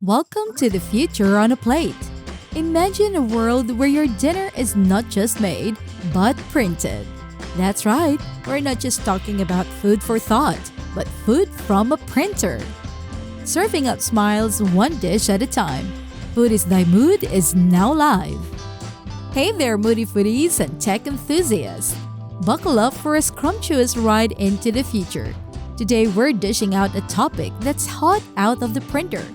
Welcome to the future on a plate. Imagine a world where your dinner is not just made, but printed. That's right, we're not just talking about food for thought, but food from a printer. Serving up smiles one dish at a time. Food is Thy Mood is now live. Hey there, moody foodies and tech enthusiasts. Buckle up for a scrumptious ride into the future. Today, we're dishing out a topic that's hot out of the printer.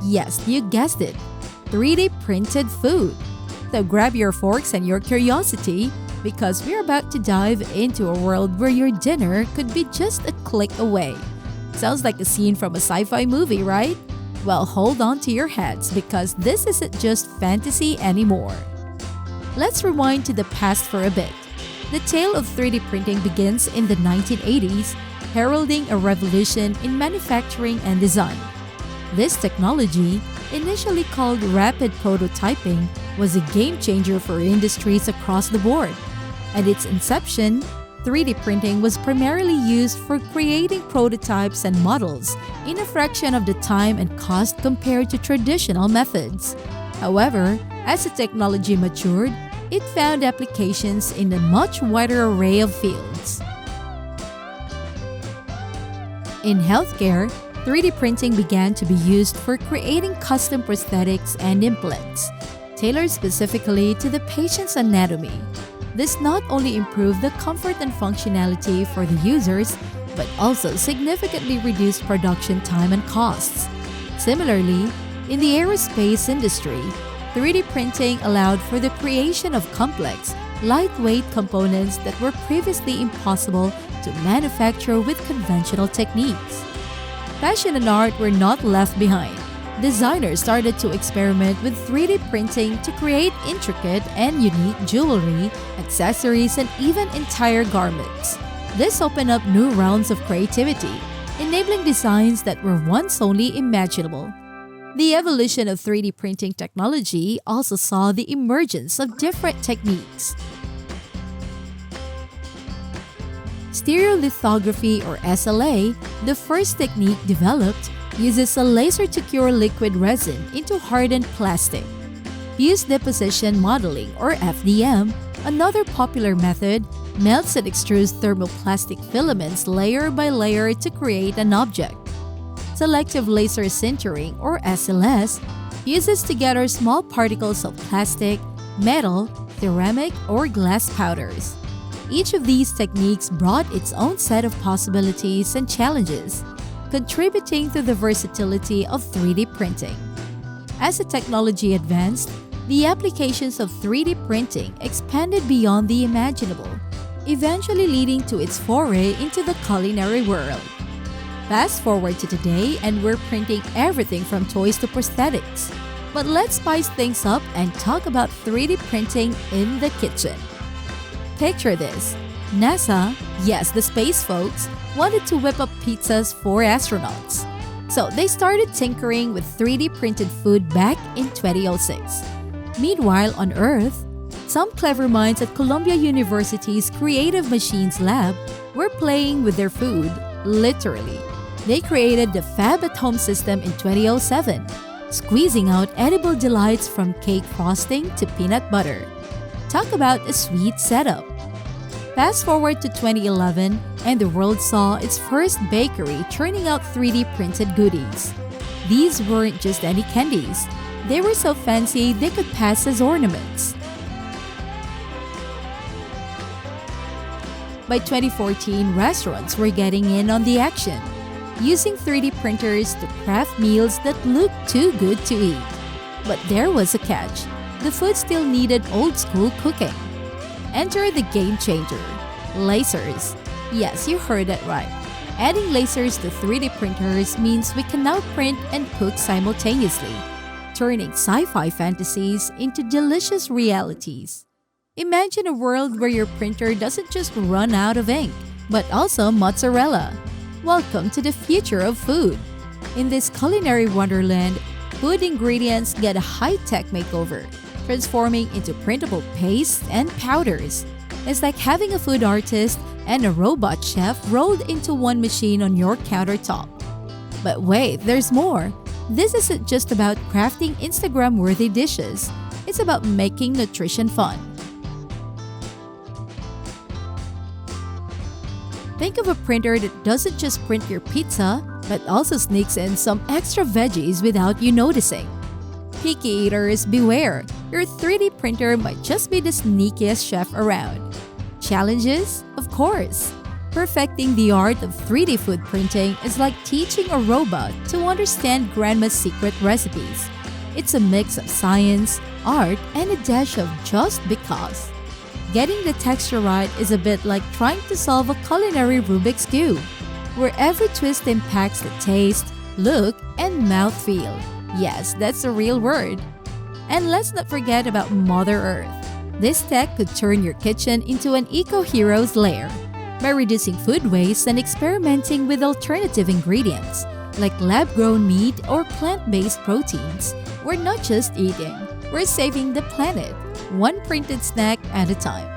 Yes, you guessed it. 3D printed food. So grab your forks and your curiosity because we're about to dive into a world where your dinner could be just a click away. Sounds like a scene from a sci-fi movie, right? Well, hold on to your hats because this isn't just fantasy anymore. Let's rewind to the past for a bit. The tale of 3D printing begins in the 1980s, heralding a revolution in manufacturing and design. This technology, initially called rapid prototyping, was a game changer for industries across the board. At its inception, 3D printing was primarily used for creating prototypes and models in a fraction of the time and cost compared to traditional methods. However, as the technology matured, it found applications in a much wider array of fields. In healthcare, 3D printing began to be used for creating custom prosthetics and implants, tailored specifically to the patient's anatomy. This not only improved the comfort and functionality for the users, but also significantly reduced production time and costs. Similarly, in the aerospace industry, 3D printing allowed for the creation of complex, lightweight components that were previously impossible to manufacture with conventional techniques. Fashion and art were not left behind. Designers started to experiment with 3D printing to create intricate and unique jewelry, accessories, and even entire garments. This opened up new realms of creativity, enabling designs that were once only imaginable. The evolution of 3D printing technology also saw the emergence of different techniques. Stereolithography, or SLA, the first technique developed, uses a laser to cure liquid resin into hardened plastic. Fuse deposition modeling, or FDM, another popular method, melts and extrudes thermoplastic filaments layer by layer to create an object. Selective laser sintering, or SLS, fuses together small particles of plastic, metal, ceramic, or glass powders. Each of these techniques brought its own set of possibilities and challenges, contributing to the versatility of 3D printing. As the technology advanced, the applications of 3D printing expanded beyond the imaginable, eventually leading to its foray into the culinary world. Fast forward to today and we're printing everything from toys to prosthetics. But let's spice things up and talk about 3D printing in the kitchen. Picture this. NASA, yes, the space folks, wanted to whip up pizzas for astronauts. So they started tinkering with 3D printed food back in 2006. Meanwhile, on Earth, some clever minds at Columbia University's Creative Machines Lab were playing with their food, literally. They created the Fab at Home system in 2007, squeezing out edible delights from cake frosting to peanut butter. Talk about a sweet setup. Fast forward to 2011, and the world saw its first bakery churning out 3D printed goodies. These weren't just any candies. They were so fancy they could pass as ornaments. By 2014, restaurants were getting in on the action, using 3D printers to craft meals that looked too good to eat. But there was a catch. The food still needed old-school cooking. Enter the game changer, lasers. Yes, you heard it right. Adding lasers to 3D printers means we can now print and cook simultaneously, turning sci-fi fantasies into delicious realities. Imagine a world where your printer doesn't just run out of ink, but also mozzarella. Welcome to the future of food. In this culinary wonderland, food ingredients get a high-tech makeover, transforming into printable pastes and powders. It's like having a food artist and a robot chef rolled into one machine on your countertop. But wait, there's more. This isn't just about crafting Instagram-worthy dishes. It's about making nutrition fun. Think of a printer that doesn't just print your pizza, but also sneaks in some extra veggies without you noticing. Picky eaters, beware! Your 3D printer might just be the sneakiest chef around. Challenges? Of course! Perfecting the art of 3D food printing is like teaching a robot to understand grandma's secret recipes. It's a mix of science, art, and a dash of just because. Getting the texture right is a bit like trying to solve a culinary Rubik's Cube, where every twist impacts the taste, look, and mouthfeel. Yes, that's a real word. And let's not forget about Mother Earth. This tech could turn your kitchen into an eco-hero's lair by reducing food waste and experimenting with alternative ingredients like lab-grown meat or plant-based proteins. We're not just eating, we're saving the planet, one printed snack at a time.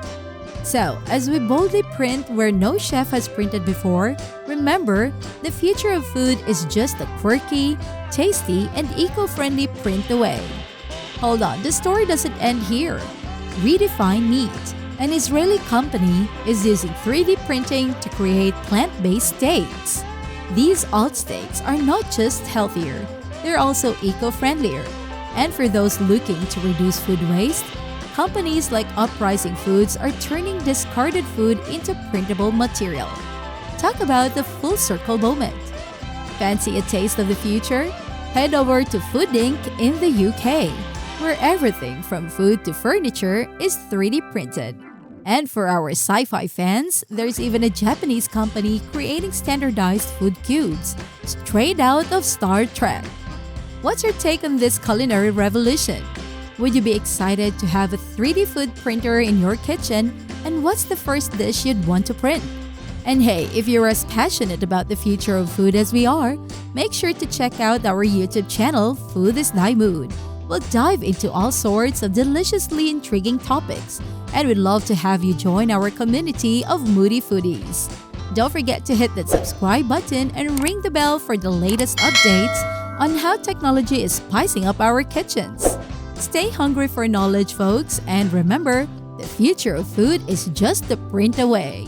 So, as we boldly print where no chef has printed before, remember, the future of food is just a quirky, tasty, and eco-friendly print away. Hold on, the story doesn't end here. Redefine Meat, an Israeli company, is using 3D printing to create plant-based steaks. These alt steaks are not just healthier, they're also eco-friendlier. And for those looking to reduce food waste, companies like Uprising Foods are turning discarded food into printable material. Talk about the full circle moment. Fancy a taste of the future? Head over to Food Inc. in the UK, where everything from food to furniture is 3D printed. And for our sci-fi fans, there's even a Japanese company creating standardized food cubes, straight out of Star Trek. What's your take on this culinary revolution? Would you be excited to have a 3D food printer in your kitchen? And what's the first dish you'd want to print? And hey, if you're as passionate about the future of food as we are, make sure to check out our YouTube channel, Food is Thy Mood. We'll dive into all sorts of deliciously intriguing topics, and we'd love to have you join our community of moody foodies. Don't forget to hit that subscribe button and ring the bell for the latest updates on how technology is spicing up our kitchens. Stay hungry for knowledge, folks, and remember, the future of food is just a print away.